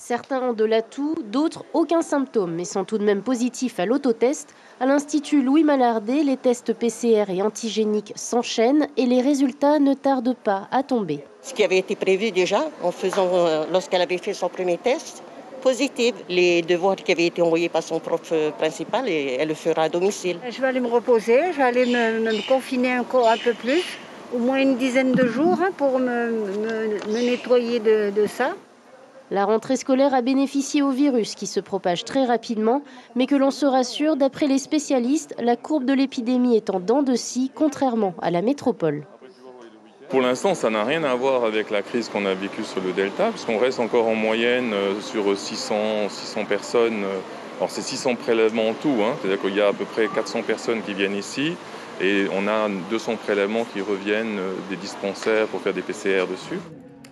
Certains ont de l'atout, d'autres aucun symptôme, mais sont tout de même positifs à l'autotest. À l'Institut Louis Malardé, les tests PCR et antigéniques s'enchaînent et les résultats ne tardent pas à tomber. Ce qui avait été prévu déjà lorsqu'elle avait fait son premier test, positif. Les devoirs qui avaient été envoyés par son prof principal, elle le fera à domicile. Je vais aller me reposer, je vais aller me confiner encore un peu plus, au moins une dizaine de jours pour me nettoyer de ça. La rentrée scolaire a bénéficié au virus qui se propage très rapidement, mais que l'on se rassure, d'après les spécialistes, la courbe de l'épidémie est en dents de scie, contrairement à la métropole. Pour l'instant, ça n'a rien à voir avec la crise qu'on a vécue sur le Delta, puisqu'on reste encore en moyenne sur 600 personnes. Alors c'est 600 prélèvements en tout, c'est-à-dire qu'il y a à peu près 400 personnes qui viennent ici, et on a 200 prélèvements qui reviennent des dispensaires pour faire des PCR dessus.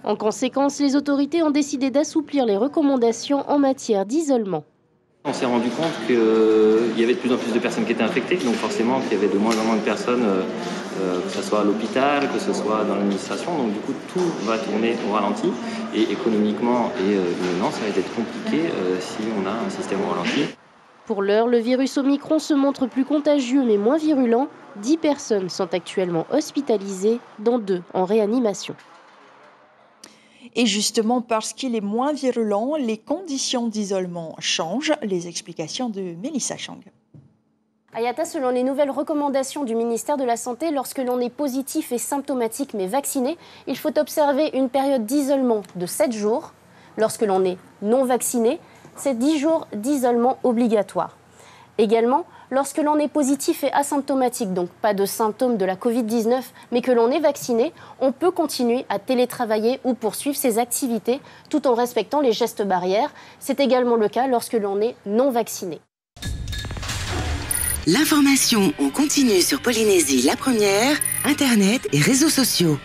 En conséquence, les autorités ont décidé d'assouplir les recommandations en matière d'isolement. On s'est rendu compte qu'il y avait de plus en plus de personnes qui étaient infectées, donc forcément qu'il y avait de moins en moins de personnes, que ce soit à l'hôpital, que ce soit dans l'administration. Donc du coup, tout va tourner au ralenti. Et économiquement et humainement, ça va être compliqué si on a un système au ralenti. Pour l'heure, le virus Omicron se montre plus contagieux mais moins virulent. 10 personnes sont actuellement hospitalisées, dont 2 en réanimation. Et justement, parce qu'il est moins virulent, les conditions d'isolement changent. Les explications de Mélissa Chang. Ayata, selon les nouvelles recommandations du ministère de la Santé, lorsque l'on est positif et symptomatique mais vacciné, il faut observer une période d'isolement de 7 jours. Lorsque l'on est non vacciné, c'est 10 jours d'isolement obligatoire. Également, lorsque l'on est positif et asymptomatique, donc pas de symptômes de la Covid-19, mais que l'on est vacciné, on peut continuer à télétravailler ou poursuivre ses activités tout en respectant les gestes barrières. C'est également le cas lorsque l'on est non vacciné. L'information en continu sur Polynésie la première, Internet et réseaux sociaux.